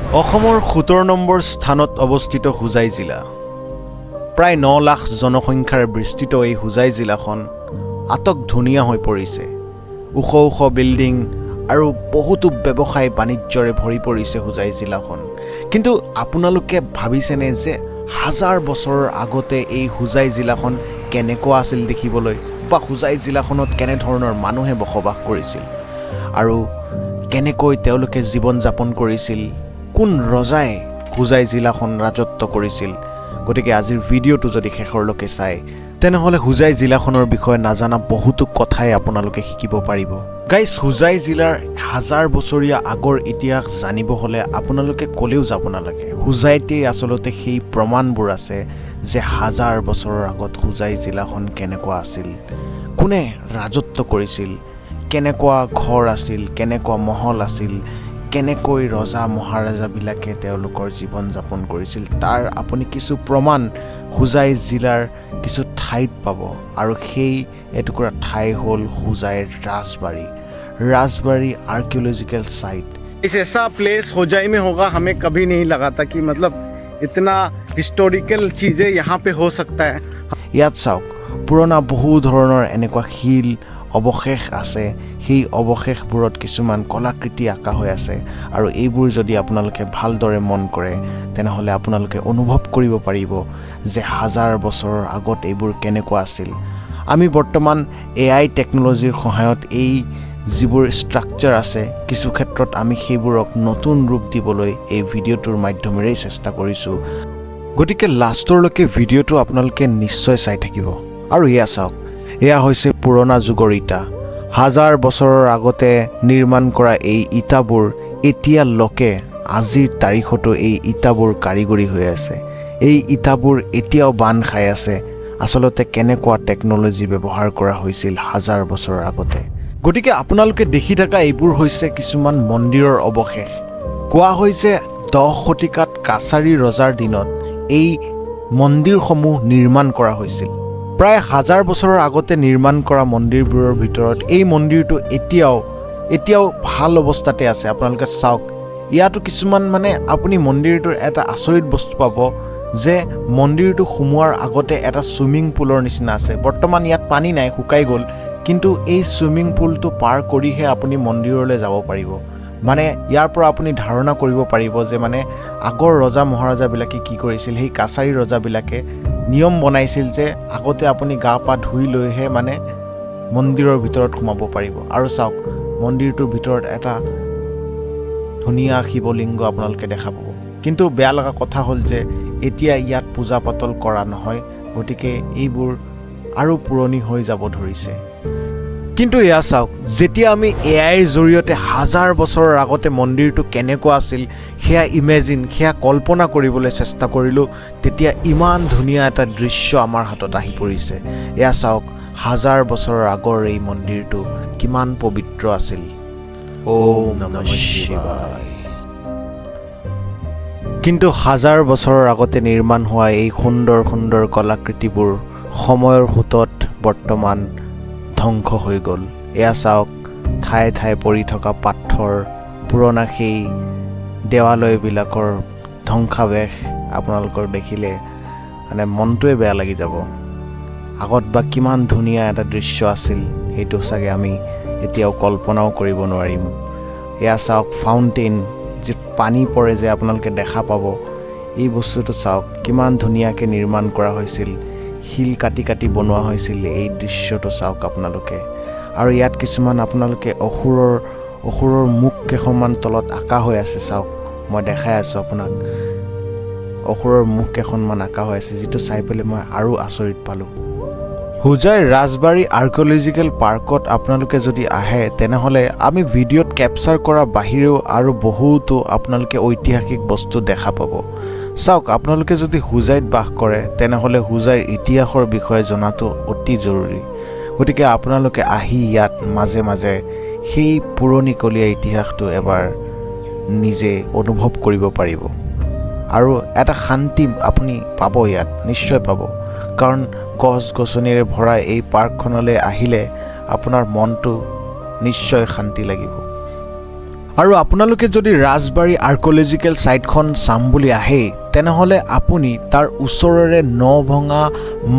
অসমৰ ৭০ নম্বৰ স্থানত অৱস্থিত হোজাই জিলা। প্ৰায় ৯ লাখ জনসংখ্যাৰ বিস্তৃত এই হোজাই জিলাখন আটক ধুনীয়া হৈ পৰিছে। ওখ ওখ বিল্ডিং আৰু বহুতো ব্যৱসায় বাণিজ্যৰে ভৰি পৰিছে হোজাই জিলাখন। কিন্তু আপোনালোকে ভাবিছেনে যে হাজাৰ বছৰৰ আগতে এই হোজাই জিলাখন কেনেকুৱা আছিল দেখিবলৈ, বা হোজাই জিলাখনত কেনেধৰণৰ মানুহে বসবাস কৰিছিল আৰু কেনেকৈ তেওঁলোকে জীৱন যাপন কৰিছিল, কোন ৰজাই হোজাই জিলাখন ৰাজত্ব কৰিছিল? গতিকে আজিৰ ভিডিঅ'টো যদি শেষৰলৈকে চায় তেনেহ'লে হোজাই জিলাখনৰ বিষয়ে নাজানা বহুতো কথাই আপোনালোকে শিকিব পাৰিব। গাইজ, হোজাই জিলাৰ হাজাৰ বছৰীয়া আগৰ ইতিহাস জানিব হ'লে আপোনালোকে ক'লেও যাব নালাগে। হোজাইতেই আচলতে সেই প্ৰমাণবোৰ আছে যে হাজাৰ বছৰৰ আগত হোজাই জিলাখন কেনেকুৱা আছিল, কোনে ৰাজত্ব কৰিছিল, কেনেকুৱা ঘৰ আছিল, কেনেকুৱা মহল আছিল, কেনেকৈ ৰজা মহাৰাজাবিলাকে তেওঁলোকৰ জীৱন যাপন কৰিছিল, তাৰ আপুনি কিছু প্ৰমাণ হোজাই জিলাৰ কিছু ঠাইত পাব। আৰু সেই এটুকুৰা ঠাই হ'ল হোজাইৰ राजबाड़ी आर्कियोलॉजिकल साइट। इस ऐसा प्लेस होजाई में होगा हमें कभी नहीं लगा था कि मतलब इतना हिस्टोरिकल चीज़ें यहाँ पे हो सकता है। ইয়াত চাওক, পুৰণা বহু ধৰণৰ এনেকুৱা শিল অৱশেষ আছে। সেই অৱশেষবোৰত কিছুমান কলাকৃতি আঁকা হৈ আছে আৰু এইবোৰ যদি আপোনালোকে ভালদৰে মন কৰে তেনেহ'লে আপোনালোকে অনুভৱ কৰিব পাৰিব যে হাজাৰ বছৰৰ আগত এইবোৰ কেনেকুৱা আছিল। আমি বৰ্তমান AI টেকন'লজিৰ সহায়ত এই যিবোৰ ষ্ট্ৰাকচাৰ আছে কিছু ক্ষেত্ৰত আমি সেইবোৰক নতুন ৰূপ দিবলৈ এই ভিডিঅ'টোৰ মাধ্যমেৰেই চেষ্টা কৰিছোঁ। গতিকে লাষ্টৰলৈকে ভিডিঅ'টো আপোনালোকে নিশ্চয় চাই থাকিব। আৰু এয়া চাওক, এয়া হৈছে পুৰণা যুগৰ ইটা। হাজাৰ বছৰৰ আগতে নিৰ্মাণ কৰা এই ইটাবোৰ এতিয়ালৈকে আজিৰ তাৰিখতো এই ইটাবোৰ কাৰিকৰী হৈ আছে। এই ইটাবোৰ এতিয়াও বান খাই আছে। আচলতে কেনেকুৱা টেকন'লজি ব্যৱহাৰ কৰা হৈছিল হাজাৰ বছৰৰ আগতে। গতিকে আপোনালোকে দেখি থকা এইবোৰ হৈছে কিছুমান মন্দিৰৰ অৱশেষ। কোৱা হৈছে 10 শতিকাত কাছাৰী ৰজাৰ দিনত এই মন্দিৰসমূহ নিৰ্মাণ কৰা হৈছিল। প্ৰায় হাজাৰ বছৰৰ আগতে নিৰ্মাণ কৰা মন্দিৰবোৰৰ ভিতৰত এই মন্দিৰটো এতিয়াও ভাল অৱস্থাতে আছে। আপোনালোকে চাওক, ইয়াতো কিছুমান আপুনি মন্দিৰটোৰ এটা আচৰিত বস্তু পাব যে মন্দিৰটো সোমোৱাৰ আগতে এটা ছুইমিং পুলৰ নিচিনা আছে। বৰ্তমান ইয়াত পানী নাই, শুকাই গ'ল, কিন্তু এই ছুইমিং পুলটো পাৰ কৰিহে আপুনি মন্দিৰলৈ যাব পাৰিব। ইয়াৰ পৰা আপুনি ধাৰণা কৰিব পাৰিব যে আগৰ ৰজা মহাৰাজাবিলাকে কি কৰিছিল। সেই কাছাৰী ৰজাবিলাকে নিয়ম বনাইছিল যে আগতে আপুনি গা পা ধুই লৈহে মন্দিৰৰ ভিতৰত সোমাব পাৰিব। আৰু চাওক, মন্দিৰটোৰ ভিতৰত এটা ধুনীয়া শিৱলিংগ আপোনালোকে দেখা পাব। কিন্তু বেয়া লগা কথা হ'ল যে এতিয়া ইয়াত পূজা পাতল কৰা নহয়, গতিকে এইবোৰ আৰু পুৰণি হৈ যাব ধৰিছে। কিন্তু এয়া চাওক, যেতিয়া আমি AIৰ জৰিয়তে হাজাৰ বছৰৰ আগতে মন্দিৰটো কেনেকুৱা আছিল সেয়া কল্পনা কৰিবলৈ চেষ্টা কৰিলোঁ, তেতিয়া ইমান ধুনীয়া এটা দৃশ্য আমাৰ হাতত আহি পৰিছে। এয়া চাওক, হাজাৰ বছৰৰ আগৰ এই মন্দিৰটো কিমান পবিত্ৰ আছিল। ওম নমঃ শিৱায়। কিন্তু হাজাৰ বছৰৰ আগতে নিৰ্মাণ হোৱা এই সুন্দৰ সুন্দৰ কলাকৃতিবোৰ সময়ৰ সোঁতত বৰ্তমান ধ্বংস হৈ গ'ল। এয়া চাওক, ঠায়ে ঠায়ে পৰি থকা পাথৰ, পুৰণা সেই দেৱালয়বিলাকৰ ধ্বংসাৱেশ আপোনালোকৰ দেখিলে মনটোৱে বেয়া লাগি যাব। আগত বা কিমান ধুনীয়া এটা দৃশ্য আছিল সেইটো চাগে আমি এতিয়াও কল্পনাও কৰিব নোৱাৰিম। এয়া চাওক, ফাউণ্টেইন, যি পানী পৰে যে আপোনালোকে দেখা পাব, এই বস্তুটো চাওক কিমান ধুনীয়াকৈ নিৰ্মাণ কৰা হৈছিল। শিল কাটি কাটি বনোৱা হৈছিল। এই দৃশ্যটো চাওক আপোনালোকে। আৰু ইয়াত কিছুমান আপোনালোকে অসুৰৰ মুখ কেইখনমান তলত আঁকা হৈ আছে। চাওক, মই দেখাই আছোঁ আপোনাক, অসুৰৰ মুখ কেইখনমান আঁকা হৈ আছে, যিটো চাই পেলাই মই আৰু আচৰিত পালোঁ। হোজাই ৰাজবাৰী আৰ্কিঅলজিকেল পাৰ্কত আপোনালোকে যদি আহে তেনেহ'লে আমি ভিডিঅ'ত কেপচাৰ কৰা বাহিৰেও আৰু বহুতো আপোনালোকে ঐতিহাসিক বস্তু দেখা পাব। চাওক, আপোনালোকে যদি হোজাইত বাস কৰে তেনেহ'লে হোজাইৰ ইতিহাসৰ বিষয়ে জনাটো অতি জৰুৰী। গতিকে আপোনালোকে আহি ইয়াত মাজে মাজে সেই পুৰণিকলীয়া ইতিহাসটো এবাৰ নিজে অনুভৱ কৰিব পাৰিব। আৰু এটা শান্তি আপুনি পাব, ইয়াত নিশ্চয় পাব। কাৰণ গছ গছনিৰে ভৰা এই পাৰ্কখনলৈ আহিলে আপোনাৰ মনটো নিশ্চয় শান্তি লাগিব। আৰু আপোনালোকে যদি ৰাজবাৰী আৰ্কিঅলজিকেল সাইটখন চাম বুলি আহে তেনেহলে আপুনি তাৰ ওচৰৰে নভঙা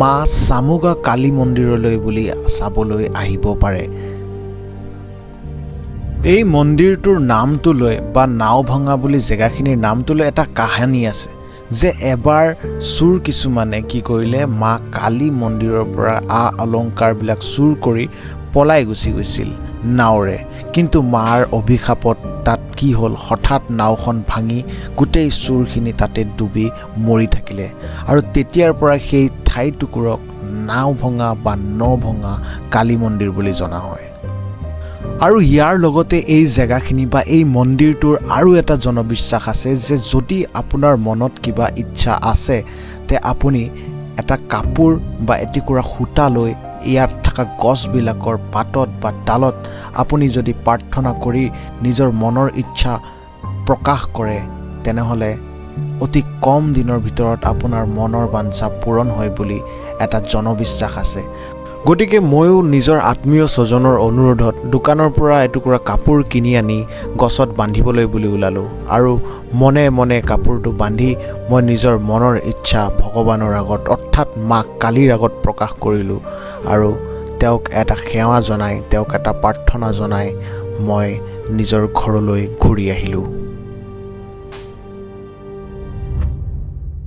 মা চামুগা কালী মন্দিৰলৈ বুলি চাবলৈ আহিব পাৰে এই মন্দিৰটোৰ নামটো লৈ বা নাওভঙা বুলি জেগাখিনিৰ নামটো লৈ এটা কাহিনী আছে যে এবাৰ চুৰ কিছুমানে কি কৰিলে মা কালী মন্দিৰৰ পৰা অলংকাৰবিলাক চুৰ কৰি পলাই গুচি গৈছিল নাওৰে কিন্তু মাৰ অভিশাপত তাত কি হ'ল হঠাৎ নাওখন ভাঙি গোটেই চুৰখিনি তাতে ডুবি মৰি থাকিলে আৰু তেতিয়াৰ পৰা সেই ঠাইটুকুৰক নাওভঙা বা নভঙা কালী মন্দিৰ বুলি জনা হয় আৰু ইয়াৰ লগতে এই জেগাখিনি বা এই মন্দিৰটোৰ আৰু এটা জনবিশ্বাস আছে যে যদি আপোনাৰ মনত কিবা ইচ্ছা আছে তে আপুনি এটা কাপোৰ বা এটুকুৰা সূতা লৈ ইয়াত থকা গছবিলাকৰ পাতত বা ডালত আপুনি যদি প্ৰাৰ্থনা কৰি নিজৰ মনৰ ইচ্ছা প্ৰকাশ কৰে তেনেহলে অতি কম দিনৰ ভিতৰত আপোনাৰ মনৰ বাঞ্ছা পূৰণ হয় বুলি এটা জনবিশ্বাস আছে গতিকে ময়ো নিজৰ আত্মীয় স্বজনৰ অনুৰোধত দোকানৰ পৰা এটুকুৰা কাপোৰ কিনি আনি গছত বান্ধিবলৈ বুলি ওলালোঁ আৰু মনে মনে কাপোৰটো বান্ধি মই নিজৰ মনৰ ইচ্ছা ভগৱানৰ আগত অৰ্থাৎ মা কালীৰ আগত প্ৰকাশ কৰিলোঁ আৰু তেওঁক এটা সেৱা জনাই তেওঁক এটা প্ৰাৰ্থনা জনাই মই নিজৰ ঘৰলৈ ঘূৰি আহিলোঁ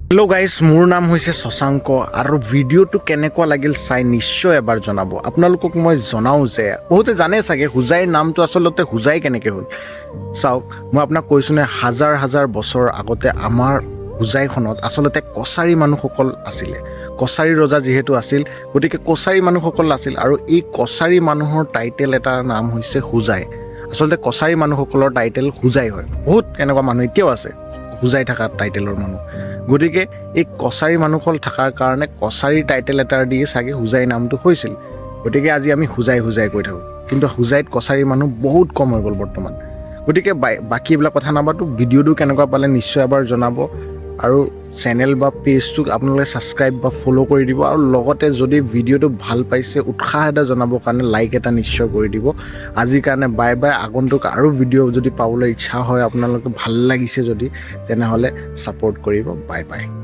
হেল্ল' গাইজ মোৰ নাম হৈছে শশাংক আৰু ভিডিঅ'টো কেনেকুৱা লাগিল চাই নিশ্চয় এবাৰ জনাব আপোনালোকক মই জনাওঁ যে বহুতে জানে চাগে হোজাইৰ নামটো আচলতে হোজাই কেনেকৈ হ'ল চাওক মই আপোনাক কৈছোঁ নে হাজাৰ হাজাৰ বছৰ আগতে আমাৰ হোজাইখনত আচলতে কছাৰী মানুহসকল আছিলে কছাৰী ৰজা যিহেতু আছিল গতিকে কছাৰী মানুহসকল আছিল আৰু এই কছাৰী মানুহৰ টাইটেল এটাৰ নাম হৈছে হোজাই আচলতে কছাৰী মানুহসকলৰ টাইটেল হোজাই হয় বহুত এনেকুৱা মানুহ এতিয়াও আছে হোজাই থকা টাইটেলৰ মানুহ গতিকে এই কছাৰী মানুহসকল থকাৰ কাৰণে কছাৰী টাইটেল এটাৰ দিয়ে চাগে হোজাই নামটো হৈছিল গতিকে আজি আমি হোজাই হোজাই কৈ থাকোঁ কিন্তু হোজাইত কছাৰী মানুহ বহুত কম হৈ গ'ল বৰ্তমান গতিকে বাকী এইবিলাক কথা নাপাতো ভিডিঅ'টো কেনেকুৱা পালে নিশ্চয় এবাৰ জনাব আৰু চেনেল বা পেজটোক আপোনালোকে ছাবস্ক্ৰাইব বা ফ'ল' কৰি দিব আৰু লগতে যদি ভিডিঅ'টো ভাল পাইছে উৎসাহ এটা জনাবৰ কাৰণে লাইক এটা নিশ্চয় কৰি দিব আজিৰ কাৰণে বাই বাই আগন্তুক আৰু ভিডিঅ' যদি পাবলৈ ইচ্ছা হয় আপোনালোকে ভাল লাগিছে যদি তেনেহ'লে ছাপোৰ্ট কৰিব বাই বাই